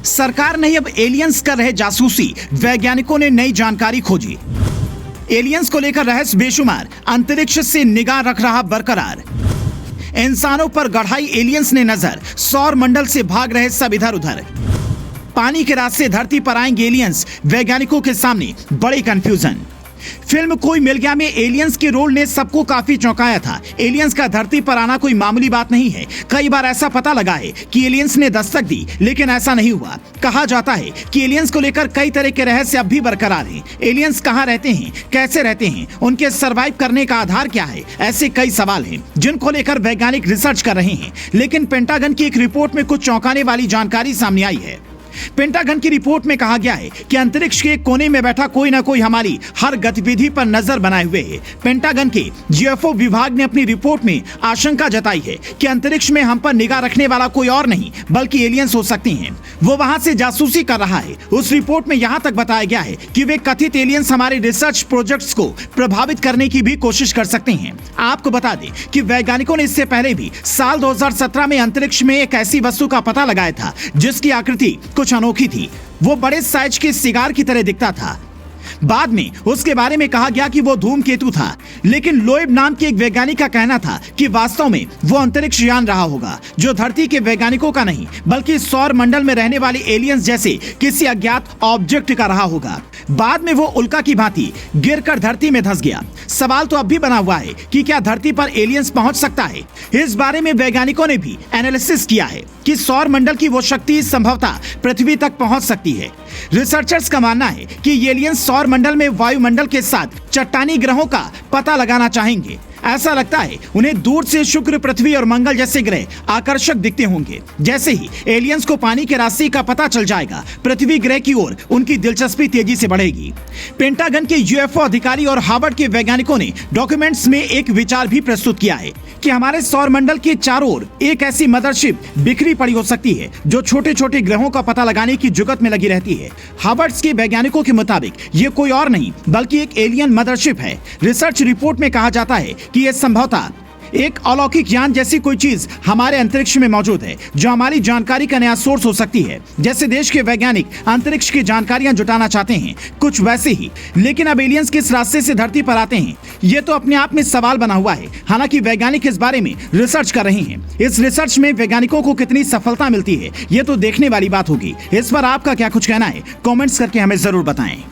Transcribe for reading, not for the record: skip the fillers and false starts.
सरकार नहीं अब एलियंस कर रहे जासूसी, वैज्ञानिकों ने नई जानकारी खोजी। एलियंस को लेकर रहस्य बेशुमार, अंतरिक्ष से निगाह रख रहा बरकरार। इंसानों पर गढ़ाई एलियंस ने नजर, सौर मंडल से भाग रहे सब इधर उधर। पानी के रास्ते धरती पर आएंगे एलियंस, वैज्ञानिकों के सामने बड़ी कंफ्यूजन। फिल्म कोई मिल गया में एलियंस के रोल ने सबको काफी चौंकाया था। एलियंस का धरती पर आना कोई मामूली बात नहीं है। कई बार ऐसा पता लगा है कि एलियंस ने दस्तक दी, लेकिन ऐसा नहीं हुआ। कहा जाता है कि एलियंस को लेकर कई तरह के रहस्य अब भी बरकरार हैं। एलियंस कहां रहते हैं, कैसे रहते हैं, उनके सरवाइव करने का आधार क्या है, ऐसे कई सवाल हैं जिनको लेकर वैज्ञानिक रिसर्च कर रहे हैं। लेकिन पेंटागन की एक रिपोर्ट में कुछ चौंकाने वाली जानकारी सामने आई है। पेंटागन की रिपोर्ट में कहा गया है कि अंतरिक्ष के कोने में बैठा कोई ना कोई हमारी हर गतिविधि पर नजर बनाए हुए है। पेंटागन के यूएफओ विभाग ने अपनी रिपोर्ट में आशंका जताई है कि अंतरिक्ष में हम पर निगाह रखने वाला कोई और नहीं बल्कि एलियंस हो सकते हैं। वो वहां से जासूसी कर रहा है। उस रिपोर्ट में यहां तक बताया गया है कि वे कथित एलियंस हमारे रिसर्च प्रोजेक्ट्स को प्रभावित करने की भी कोशिश कर सकते हैं। आपको बता दें कि वैज्ञानिकों ने इससे पहले भी साल 2017 में अंतरिक्ष में एक ऐसी वस्तु का पता लगाया था जिसकी आकृति कुछ अनोखी थी। वो बड़े साइज के सिगार की तरह दिखता था। बाद में उसके बारे में कहा गया कि वो धूमकेतु था, लेकिन लोएब नाम के एक वैज्ञानिक का कहना था कि वास्तव में वो अंतरिक्ष यान रहा होगा, जो धरती के वैज्ञानिकों का नहीं बल्कि सौर मंडल में रहने वाले एलियंस जैसे किसी अज्ञात ऑब्जेक्ट का रहा होगा। बाद में वो उल्का की भांति गिरकर धरती में धंस गया। सवाल तो अब भी बना हुआ है कि क्या धरती पर एलियंस पहुंच सकता है। इस बारे में वैज्ञानिकों ने भी एनालिसिस किया है कि सौर मंडल की वो शक्ति संभवतः पृथ्वी तक पहुंच सकती है। रिसर्चर्स का मानना है कि ये एलियंस सौर मंडल में वायुमंडल के साथ चट्टानी ग्रहों का पता लगाना चाहेंगे। ऐसा लगता है उन्हें दूर से शुक्र, पृथ्वी और मंगल जैसे ग्रह आकर्षक दिखते होंगे। जैसे ही एलियंस को पानी के रास्ते का पता चल जाएगा, पृथ्वी ग्रह की ओर उनकी दिलचस्पी तेजी से बढ़ेगी। पेंटागन के यूएफओ अधिकारी और हार्वर्ड के वैज्ञानिकों ने डॉक्यूमेंट्स में एक विचार भी प्रस्तुत किया है कि हमारे सौर मंडल के चारों ओर एक ऐसी मदरशिप बिखरी पड़ी हो सकती है जो छोटे छोटे ग्रहों का पता लगाने की जुगत में लगी रहती है। हार्वर्ड के वैज्ञानिकों के मुताबिक ये कोई और नहीं बल्कि एक एलियन मदरशिप है। रिसर्च रिपोर्ट में कहा जाता है कि यह संभवतः एक अलौकिक यान जैसी कोई चीज हमारे अंतरिक्ष में मौजूद है, जो हमारी जानकारी का नया सोर्स हो सकती है। जैसे देश के वैज्ञानिक अंतरिक्ष की जानकारियां जुटाना चाहते हैं, कुछ वैसे ही। लेकिन अब एलियंस किस रास्ते से धरती पर आते हैं, ये तो अपने आप में सवाल बना हुआ है। हालांकि वैज्ञानिक इस बारे में रिसर्च कर रहे हैं। इस रिसर्च में वैज्ञानिकों को कितनी सफलता मिलती है, ये तो देखने वाली बात होगी। इस पर आपका क्या कुछ कहना है, कॉमेंट्स करके हमें जरूर बताएं।